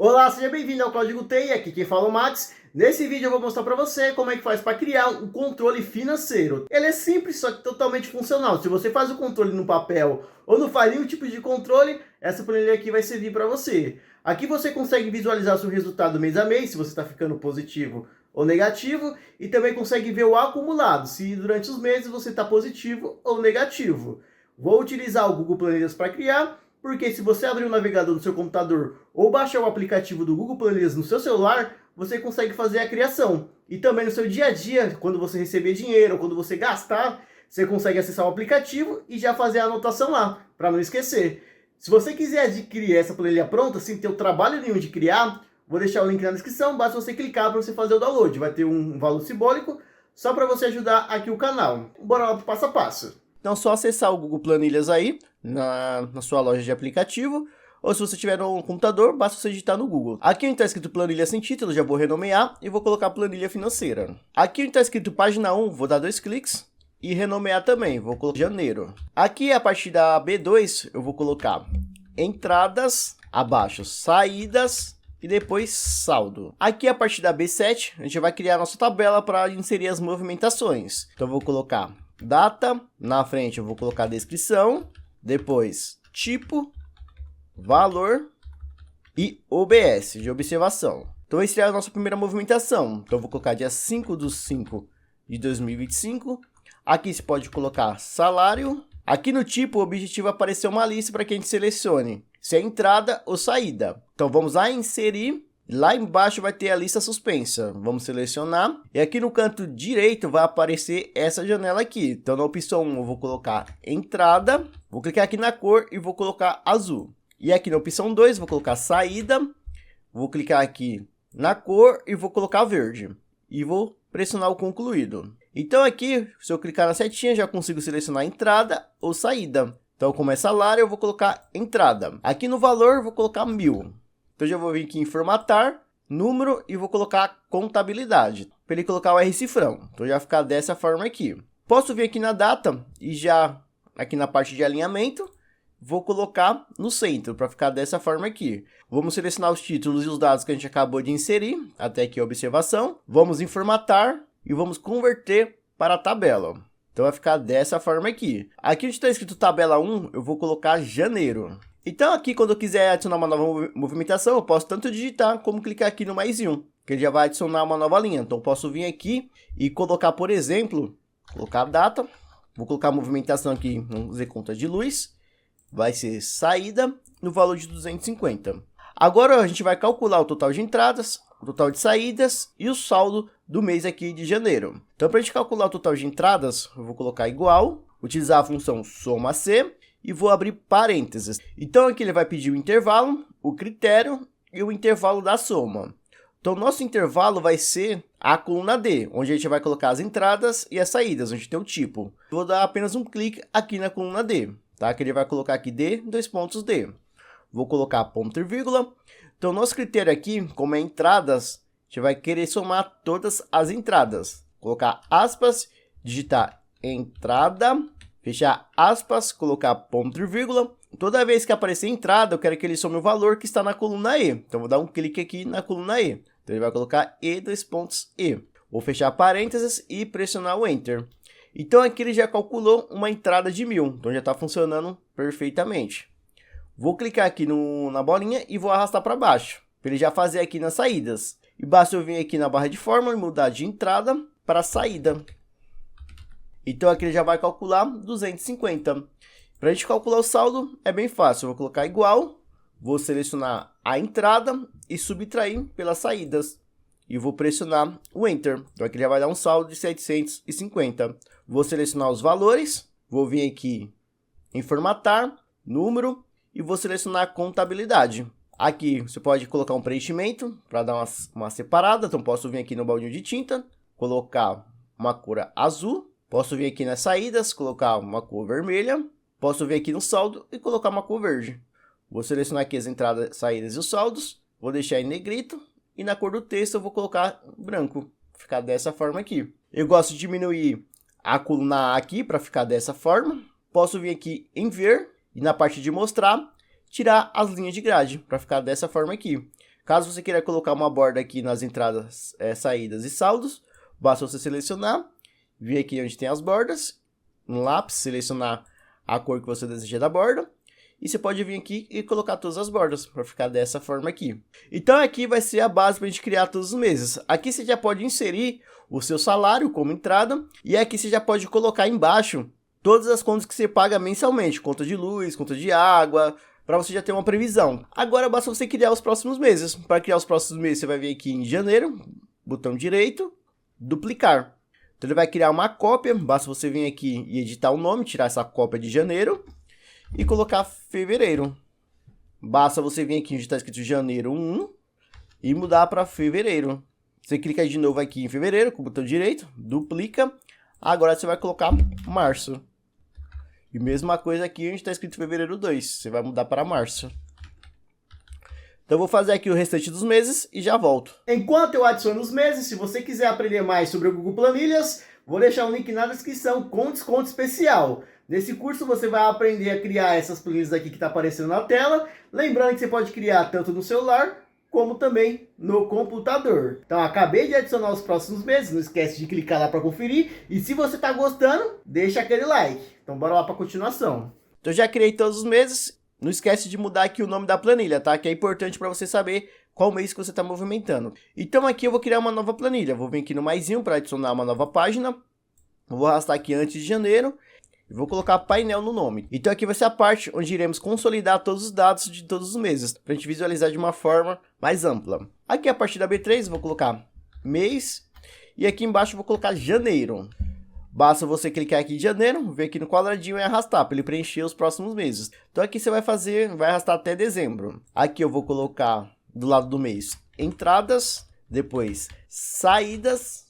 Olá, seja bem-vindo ao Código TI, aqui quem fala é o Max. Nesse vídeo eu vou mostrar para você como é que faz para criar um controle financeiro. Ele é simples, só que totalmente funcional. Se você faz o controle no papel ou não faz nenhum tipo de controle, essa planilha aqui vai servir para você. Aqui você consegue visualizar seu resultado mês a mês, se você está ficando positivo ou negativo, e também consegue ver o acumulado, se durante os meses você está positivo ou negativo. Vou utilizar o Google Planilhas para criar, porque se você abrir o navegador no seu computador ou baixar o aplicativo do Google Planilhas no seu celular, você consegue fazer a criação. E também no seu dia a dia, quando você receber dinheiro ou quando você gastar, você consegue acessar o aplicativo e já fazer a anotação lá, para não esquecer. Se você quiser adquirir essa planilha pronta, sem ter o trabalho nenhum de criar, vou deixar o link na descrição, basta você clicar para você fazer o download. Vai ter um valor simbólico, só para você ajudar aqui o canal. Bora lá para o passo a passo. Então, só acessar o Google Planilhas aí, na sua loja de aplicativo, ou se você tiver no computador, basta você digitar no Google. Aqui onde está escrito planilha sem título, já vou renomear e vou colocar planilha financeira. Aqui onde está escrito página 1, vou dar 2 cliques e renomear também, vou colocar janeiro. Aqui a partir da B2, eu vou colocar entradas, abaixo saídas e depois saldo. Aqui a partir da B7, a gente vai criar a nossa tabela para inserir as movimentações. Então eu vou colocar data, na frente eu vou colocar descrição, depois tipo, valor e OBS, de observação. Então essa é a nossa primeira movimentação. Então eu vou colocar dia 5/5/2025. Aqui você pode colocar salário. Aqui no tipo, o objetivo é aparecer uma lista para que a gente selecione se é entrada ou saída. Então vamos lá inserir. Lá embaixo vai ter a lista suspensa. Vamos selecionar. E aqui no canto direito vai aparecer essa janela aqui. Então na opção 1 eu vou colocar entrada. Vou clicar aqui na cor e vou colocar azul. E aqui na opção 2 vou colocar saída. Vou clicar aqui na cor e vou colocar verde. E vou pressionar o concluído. Então aqui, se eu clicar na setinha, já consigo selecionar entrada ou saída. Então como é salário, eu vou colocar entrada. Aqui no valor, eu vou colocar 1000. Então já vou vir aqui em formatar, número e vou colocar contabilidade. Para ele colocar o R cifrão. Então já vai ficar dessa forma aqui. Posso vir aqui na data e já aqui na parte de alinhamento, vou colocar no centro para ficar dessa forma aqui. Vamos selecionar os títulos e os dados que a gente acabou de inserir, até aqui a observação. Vamos em formatar e vamos converter para a tabela. Então vai ficar dessa forma aqui. Aqui onde está escrito tabela 1, eu vou colocar janeiro. Então aqui quando eu quiser adicionar uma nova movimentação, eu posso tanto digitar como clicar aqui no mais um, que ele já vai adicionar uma nova linha. Então eu posso vir aqui e colocar, por exemplo, colocar a data. Vou colocar a movimentação aqui, vamos dizer conta de luz. Vai ser saída no valor de 250. Agora a gente vai calcular o total de entradas, o total de saídas e o saldo do mês aqui de janeiro. Então para a gente calcular o total de entradas, eu vou colocar igual, utilizar a função soma C e vou abrir parênteses. Então aqui ele vai pedir o intervalo, o critério e o intervalo da soma. Então nosso intervalo vai ser a coluna D, onde a gente vai colocar as entradas e as saídas, onde tem o tipo. Vou dar apenas um clique aqui na coluna D. Tá? Que ele vai colocar aqui D, 2 pontos D. Vou colocar ponto e vírgula. Então, nosso critério aqui, como é entradas, a gente vai querer somar todas as entradas. Colocar aspas, digitar entrada, fechar aspas, colocar ponto e vírgula. Toda vez que aparecer entrada, eu quero que ele some o valor que está na coluna E. Então, vou dar um clique aqui na coluna E. Então, ele vai colocar E, 2 pontos E. Vou fechar parênteses e pressionar o Enter. Então aqui ele já calculou uma entrada de 1000, então já está funcionando perfeitamente. Vou clicar aqui na bolinha e vou arrastar para baixo, para ele já fazer aqui nas saídas. E basta eu vir aqui na barra de fórmula e mudar de entrada para saída. Então aqui ele já vai calcular 250. Para a gente calcular o saldo é bem fácil, eu vou colocar igual, vou selecionar a entrada e subtrair pelas saídas. E vou pressionar o Enter. Então aqui já vai dar um saldo de 750. Vou selecionar os valores. Vou vir aqui em formatar, número. E vou selecionar contabilidade. Aqui você pode colocar um preenchimento para dar uma separada. Então posso vir aqui no baldinho de tinta. Colocar uma cor azul. Posso vir aqui nas saídas. Colocar uma cor vermelha. Posso vir aqui no saldo e colocar uma cor verde. Vou selecionar aqui as entradas, saídas e os saldos. Vou deixar em negrito. E na cor do texto eu vou colocar branco, ficar dessa forma aqui. Eu gosto de diminuir a coluna A aqui para ficar dessa forma. Posso vir aqui em ver e na parte de mostrar, tirar as linhas de grade para ficar dessa forma aqui. Caso você queira colocar uma borda aqui nas entradas, saídas e saldos, basta você selecionar, vir aqui onde tem as bordas, no lápis, selecionar a cor que você deseja da borda. E você pode vir aqui e colocar todas as bordas, para ficar dessa forma aqui. Então aqui vai ser a base para a gente criar todos os meses. Aqui você já pode inserir o seu salário como entrada. E aqui você já pode colocar embaixo todas as contas que você paga mensalmente. Conta de luz, conta de água, para você já ter uma previsão. Agora basta você criar os próximos meses. Para criar os próximos meses você vai vir aqui em janeiro, botão direito, duplicar. Então ele vai criar uma cópia, basta você vir aqui e editar o nome, tirar essa cópia de janeiro. E colocar fevereiro. Basta você vir aqui onde está escrito janeiro 1 e mudar para fevereiro. Você clica de novo aqui em fevereiro com o botão direito, duplica. Agora você vai colocar março. E mesma coisa aqui onde está escrito fevereiro 2. Você vai mudar para março. Então eu vou fazer aqui o restante dos meses e já volto. Enquanto eu adiciono os meses, se você quiser aprender mais sobre o Google Planilhas, vou deixar um link na descrição com desconto especial. Nesse curso você vai aprender a criar essas planilhas aqui que está aparecendo na tela. Lembrando que você pode criar tanto no celular, como também no computador. Então acabei de adicionar os próximos meses, não esquece de clicar lá para conferir. E se você está gostando, deixa aquele like. Então bora lá para a continuação. Então já criei todos os meses, não esquece de mudar aqui o nome da planilha, tá? Que é importante para você saber qual mês que você está movimentando. Então aqui eu vou criar uma nova planilha. Vou vir aqui no maisinho para adicionar uma nova página. Vou arrastar aqui antes de janeiro. E vou colocar painel no nome. Então aqui vai ser a parte onde iremos consolidar todos os dados de todos os meses, para a gente visualizar de uma forma mais ampla. Aqui a partir da B3 vou colocar mês. E aqui embaixo vou colocar janeiro. Basta você clicar aqui em janeiro, ver aqui no quadradinho e arrastar para ele preencher os próximos meses. Então aqui você vai arrastar até dezembro. Aqui eu vou colocar do lado do mês entradas, depois saídas,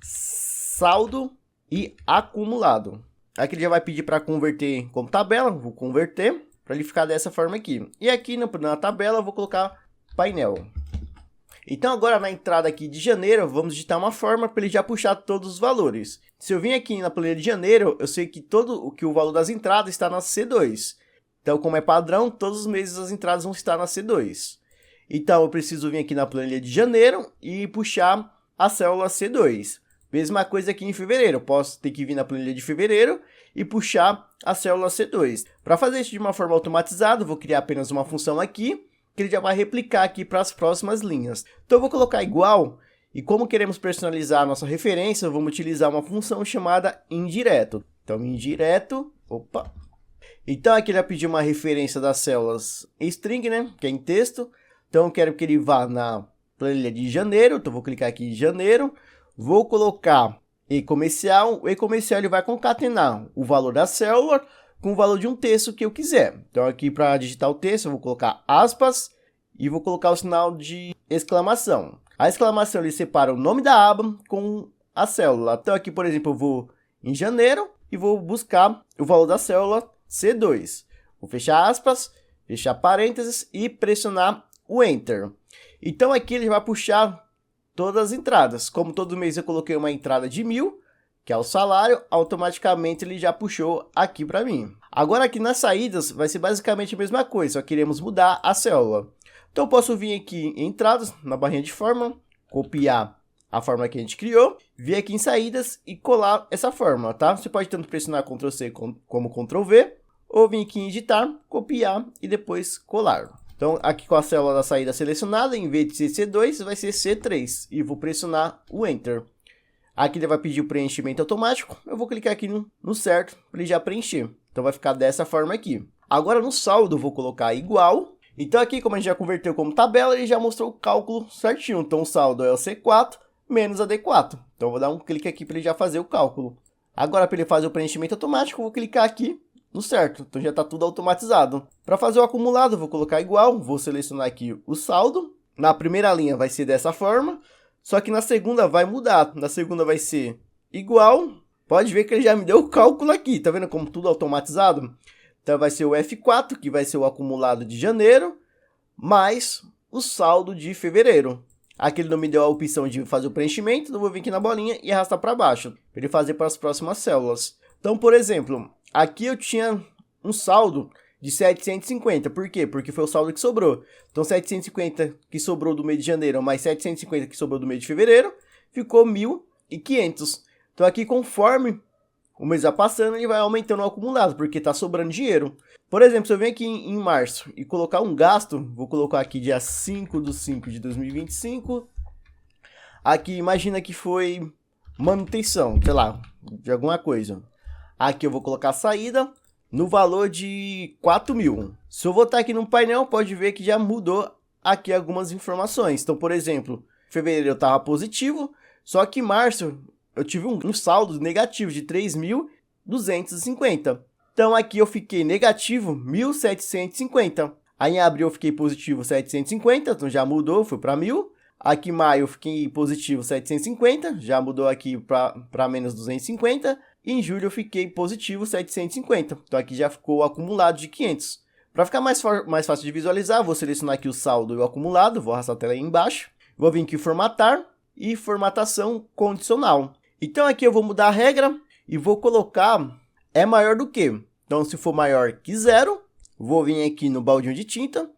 saldo e acumulado. Aqui ele já vai pedir para converter como tabela, vou converter para ele ficar dessa forma aqui. E aqui na tabela eu vou colocar painel. Então agora na entrada aqui de janeiro, vamos digitar uma forma para ele já puxar todos os valores. Se eu vim aqui na planilha de janeiro, eu sei que o valor das entradas está na C2. Então como é padrão, todos os meses as entradas vão estar na C2. Então eu preciso vir aqui na planilha de janeiro e puxar a célula C2. Mesma coisa aqui em fevereiro, eu posso ter que vir na planilha de fevereiro e puxar a célula C2. Para fazer isso de uma forma automatizada, eu vou criar apenas uma função aqui, que ele já vai replicar aqui para as próximas linhas. Então eu vou colocar igual, e como queremos personalizar a nossa referência, vamos utilizar uma função chamada indireto. Então indireto, Então aqui ele vai pedir uma referência das células string, né, que é em texto. Então eu quero que ele vá na planilha de janeiro, então eu vou clicar aqui em janeiro. Vou colocar e-comercial. O e-comercial ele vai concatenar o valor da célula com o valor de um texto que eu quiser. Então aqui para digitar o texto eu vou colocar aspas e vou colocar o sinal de exclamação. A exclamação ele separa o nome da aba com a célula. Então aqui, por exemplo, eu vou em janeiro e vou buscar o valor da célula C2. Vou fechar aspas, fechar parênteses e pressionar o Enter. Então aqui ele vai puxar todas as entradas. Como todo mês eu coloquei uma entrada de 1.000, que é o salário, automaticamente ele já puxou aqui para mim. Agora aqui nas saídas vai ser basicamente a mesma coisa, só queremos mudar a célula. Então eu posso vir aqui em entradas, na barrinha de forma, copiar a forma que a gente criou, vir aqui em saídas e colar essa forma, tá? Você pode tanto pressionar Ctrl C como Ctrl V, ou vir aqui em editar, copiar e depois colar. Então, aqui com a célula da saída selecionada, em vez de ser C2, vai ser C3. E vou pressionar o Enter. Aqui ele vai pedir o preenchimento automático. Eu vou clicar aqui no certo para ele já preencher. Então, vai ficar dessa forma aqui. Agora, no saldo, eu vou colocar igual. Então, aqui, como a gente já converteu como tabela, ele já mostrou o cálculo certinho. Então, o saldo é o C4 menos a D4. Então, eu vou dar um clique aqui para ele já fazer o cálculo. Agora, para ele fazer o preenchimento automático, eu vou clicar aqui no certo, então já está tudo automatizado. Para fazer o acumulado, eu vou colocar igual, vou selecionar aqui o saldo. Na primeira linha vai ser dessa forma, só que na segunda vai mudar. Na segunda vai ser igual, pode ver que ele já me deu o cálculo aqui, tá vendo como tudo automatizado? Então vai ser o F4, que vai ser o acumulado de janeiro, mais o saldo de fevereiro. Aqui ele não me deu a opção de fazer o preenchimento, então eu vou vir aqui na bolinha e arrastar para baixo, para ele fazer para as próximas células. Então, por exemplo, aqui eu tinha um saldo de 750. Por quê? Porque foi o saldo que sobrou. Então 750 que sobrou do mês de janeiro, mais 750 que sobrou do mês de fevereiro, ficou 1.500. Então aqui, conforme o mês vai passando, ele vai aumentando o acumulado, porque está sobrando dinheiro. Por exemplo, se eu venho aqui em março e colocar um gasto, vou colocar aqui dia 5/5/2025. Aqui, imagina que foi manutenção, sei lá, de alguma coisa. Aqui eu vou colocar a saída no valor de 4.000. Se eu voltar aqui no painel, pode ver que já mudou aqui algumas informações. Então, por exemplo, fevereiro eu estava positivo, só que em março eu tive um saldo negativo de 3.250. Então aqui eu fiquei negativo 1.750. Aí em abril eu fiquei positivo 750, então já mudou, foi para 1.000. Aqui em maio eu fiquei positivo 750, já mudou aqui para menos 250. E em julho eu fiquei positivo 750, então aqui já ficou acumulado de 500. Para ficar mais fácil de visualizar, vou selecionar aqui o saldo e o acumulado, vou arrastar a tela aí embaixo. Vou vir aqui em formatar e formatação condicional. Então aqui eu vou mudar a regra e vou colocar é maior do que. Então se for maior que 0, vou vir aqui no baldinho de tinta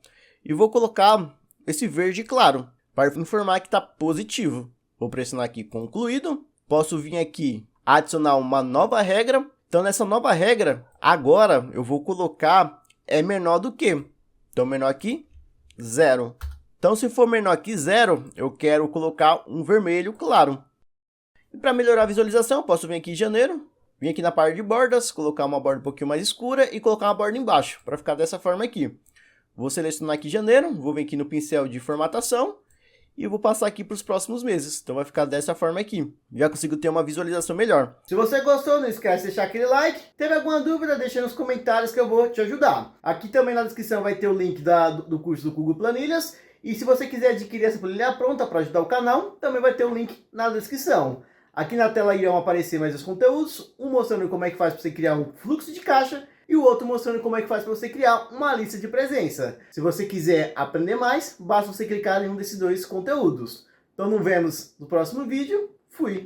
e vou colocar esse verde claro para informar que está positivo. Vou pressionar aqui concluído. Posso vir aqui adicionar uma nova regra. Então nessa nova regra, agora eu vou colocar é menor do que. Então menor que 0. Então se for menor que 0, eu quero colocar um vermelho claro. E para melhorar a visualização, eu posso vir aqui em janeiro, vir aqui na parte de bordas, colocar uma borda um pouquinho mais escura e colocar uma borda embaixo, para ficar dessa forma aqui. Vou selecionar aqui janeiro, vou vir aqui no pincel de formatação e vou passar aqui para os próximos meses. Então vai ficar dessa forma aqui. Já consigo ter uma visualização melhor. Se você gostou, não esquece de deixar aquele like. Teve alguma dúvida, deixa nos comentários que eu vou te ajudar. Aqui também na descrição vai ter o link do curso do Google Planilhas. E se você quiser adquirir essa planilha pronta para ajudar o canal, também vai ter o link na descrição. Aqui na tela irão aparecer mais os conteúdos, um mostrando como é que faz para você criar um fluxo de caixa e o outro mostrando como é que faz para você criar uma lista de presença. Se você quiser aprender mais, basta você clicar em um desses dois conteúdos. Então nos vemos no próximo vídeo. Fui!